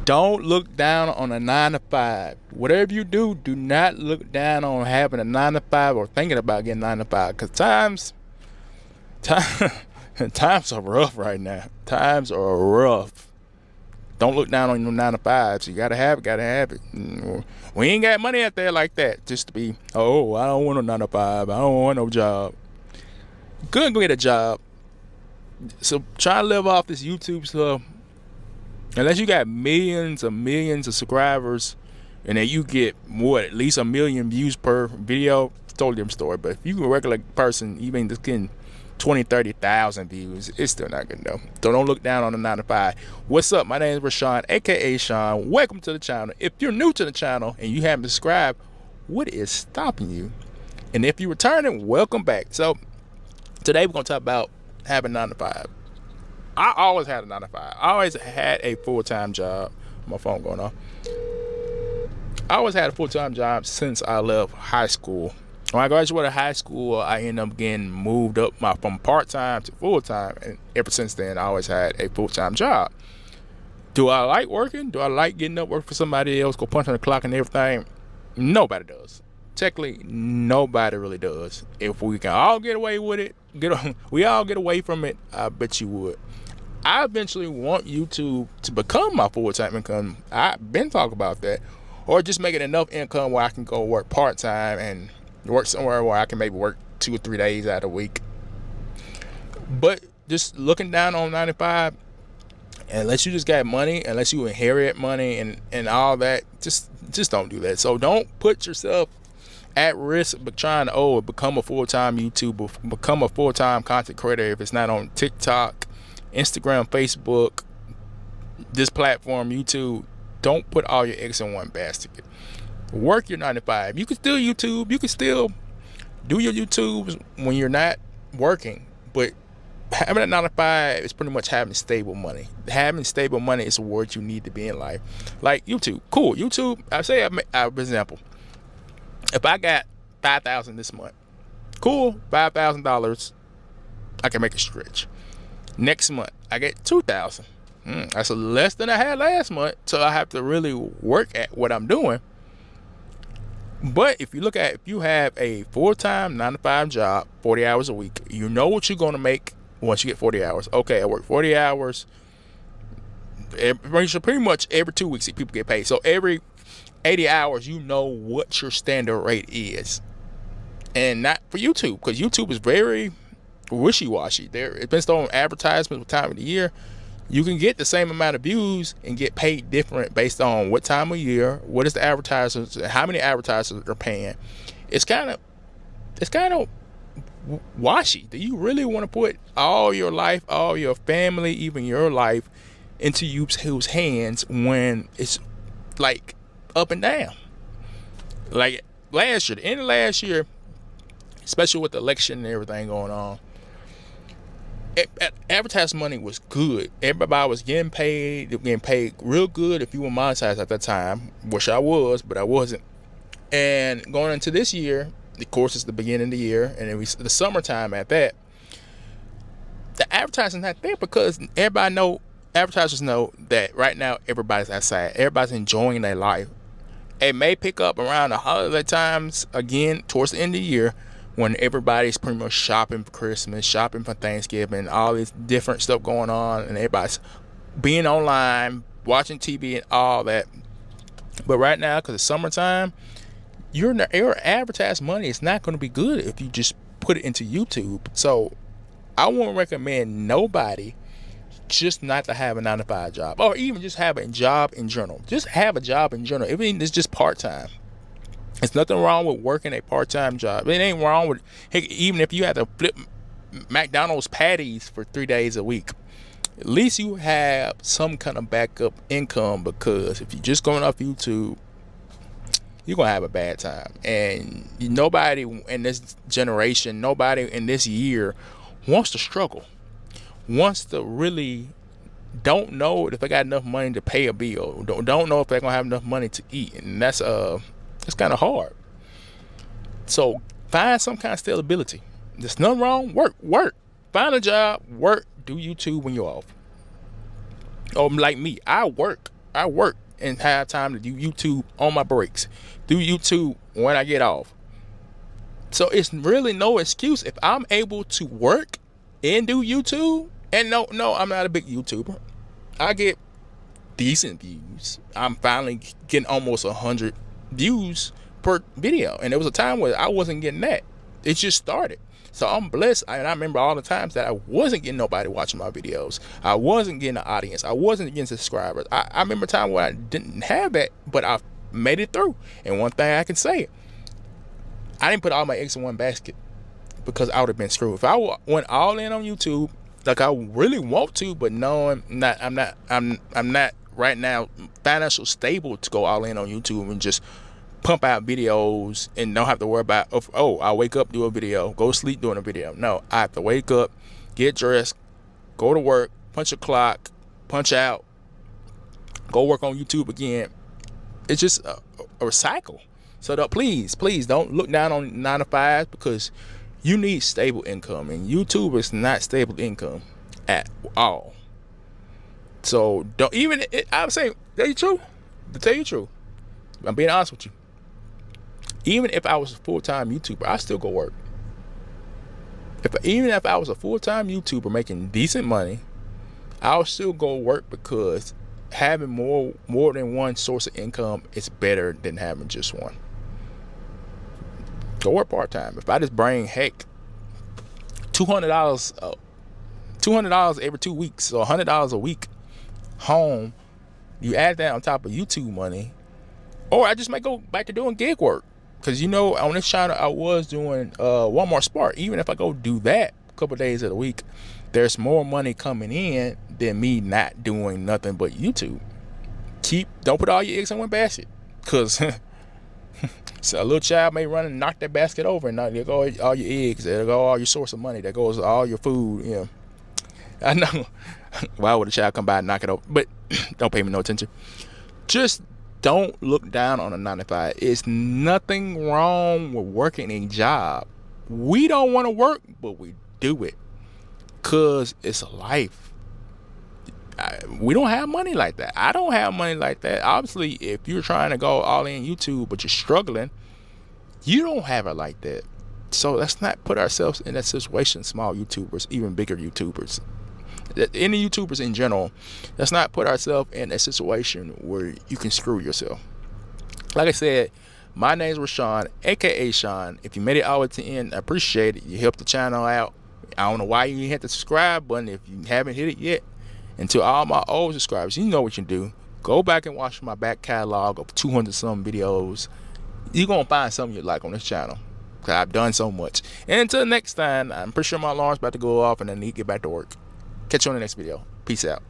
Don't look down on a 9 to 5. Whatever you do, do not look down on having a 9 to 5 or thinking about getting 9 to 5. Cause time, times are rough right now. Times are rough. Don't look down on your 9 to 5s. You gotta have it. Gotta have it. We ain't got money out there like that. Just to be, oh, I don't want a 9 to 5. I don't want no job. Good, go get a job. So try to live off this YouTube stuff. Unless you got millions of subscribers, and then you get what, at least a million views per video, totally different story. But if you a regular person, even just getting 20, 30,000 views, it's still not good enough. So don't look down on the 9 to 5. What's up? My name is Rashawn, aka Sean. Welcome to the channel. If you're new to the channel and you haven't subscribed, what is stopping you? And if you're returning, welcome back. So today we're gonna talk about having 9 to 5. I always had a 9 to 5. I always had a full-time job. My phone going off. I always had a full-time job since I left high school. When I graduated high school, I ended up getting moved up from part-time to full-time, and ever since then, I always had a full-time job. Do I like working? Do I like getting up, work for somebody else, go punch on the clock and everything? Nobody does. Technically, nobody really does. If we can all get away with it, we all get away from it, I bet you would. I eventually want YouTube to become my full-time income. I've been talking about that. Or just making enough income where I can go work part-time and work somewhere where I can maybe work 2 or 3 days out of the week. But just looking down on 9 to 5, unless you just got money, unless you inherit money and all that, just don't do that. So don't put yourself at risk of trying to become a full-time YouTuber, become a full-time content creator if it's not on TikTok, Instagram, Facebook, this platform, YouTube. Don't put all your eggs in one basket. Work your 9 to 5. You can still YouTube. You can still do your YouTubes when you're not working. But having a 9 to 5 is pretty much having stable money. Having stable money is a word you need to be in life. Like YouTube. Cool. YouTube, I say, for example, if I got $5,000 this month, cool, $5,000, I can make a stretch. Next month, I get $2,000. That's less than I had last month, so I have to really work at what I'm doing. But if you have a full-time 9 to 5 job, 40 hours a week, you know what you're going to make once you get 40 hours. Okay, I work 40 hours. Pretty much every 2 weeks, people get paid. So every 80 hours, you know what your standard rate is. And not for YouTube, because YouTube is very wishy-washy. It's based on advertisements with time of the year. You can get the same amount of views and get paid different based on what time of year, what is the advertisers, how many advertisers are paying. It's kind of washy. Do you really want to put all your life, all your family, even your life into YouTube's hands when it's like up and down? Like last year, the end of last year, especially with the election and everything going on, advertising money was good. Everybody was getting paid. They were getting paid real good if you were monetized at that time, which I was, but I wasn't. And going into this year, of course, it's the beginning of the year, and it was the summertime at that. The advertising's not there because advertisers know that right now everybody's outside. Everybody's enjoying their life. It may pick up around the holiday times again towards the end of the year, when everybody's pretty much shopping for Christmas, shopping for Thanksgiving, all this different stuff going on, and everybody's being online, watching TV and all that. But right now, because it's summertime, your advertised money is not going to be good if you just put it into YouTube. So I won't recommend nobody just not to have a 9 to 5 job, or even just have a job in general. Just have a job in general, even if it's just part-time. There's nothing wrong with working a part-time job. It ain't wrong with, heck, even if you have to flip McDonald's patties for 3 days a week. At least you have some kind of backup income, because if you're just going off YouTube, you're going to have a bad time. And nobody in this generation, nobody in this year wants to struggle, wants to really don't know if they got enough money to pay a bill, don't know if they're going to have enough money to eat. And that's kind of hard. So find some kind of stability. There's nothing wrong. Work. Find a job. Work. Do YouTube when you're off. Or like me, I work. I work and have time to do YouTube on my breaks, do YouTube when I get off. So it's really no excuse if I'm able to work and do YouTube. And no, I'm not a big YouTuber. I get decent views. I'm finally getting almost 100 views per video, and there was a time where I wasn't getting that. It just started. So I'm blessed, and I remember all the times that I wasn't getting nobody watching my videos. I wasn't getting an audience. I wasn't getting subscribers. I remember a time where I didn't have that, but I made it through. And one thing I can say, I didn't put all my eggs in one basket, because I would have been screwed. If I went all in on YouTube, like I really want to, but no, I'm not right now financial stable to go all in on YouTube and just pump out videos and don't have to worry about, I wake up, do a video, go sleep doing a video. No, I have to wake up, get dressed, go to work, punch a clock, punch out, go work on YouTube again. It's just a cycle. So please don't look down on 9-to-5, because you need stable income, and YouTube is not stable income at all. So don't even, I would say, to tell you the truth, I'm being honest with you. Even if I was a full-time YouTuber, I still go work. Even if I was a full-time YouTuber making decent money, I'll still go work, because having more than one source of income is better than having just one. Go work part-time. If I just bring, heck, $200 every 2 weeks, so $100 a week home, you add that on top of YouTube money, or I just might go back to doing gig work. Because on this channel I was doing Walmart Spark. Even if I go do that a couple of days of the week, there's more money coming in than me not doing nothing but YouTube. Don't put all your eggs in one basket, because so a little child may run and knock that basket over, and there go all your eggs, there go all your source of money, there goes all your food. I know. Why would a child come by and knock it over? But don't pay me no attention. Just don't look down on a 9-to-5. It's nothing wrong with working a job. We don't want to work, but we do it because it's a life. We don't have money like that. I don't have money like that. Obviously, if you're trying to go all in YouTube, but you're struggling, you don't have it like that. So let's not put ourselves in that situation. Small YouTubers, even bigger YouTubers, any YouTubers in general, let's not put ourselves in a situation where you can screw yourself. Like I said, my name is Rashawn, aka Sean. If you made it all the way to the end, I appreciate it. You helped the channel out. I don't know why you hit the subscribe button if you haven't hit it yet. And to all my old subscribers, you know what you do. Go back and watch my back catalog of 200 some videos. You're gonna find something you like on this channel, because I've done so much. And until next time, I'm pretty sure my alarm's about to go off and I need to get back to work. Catch you on the next video. Peace out.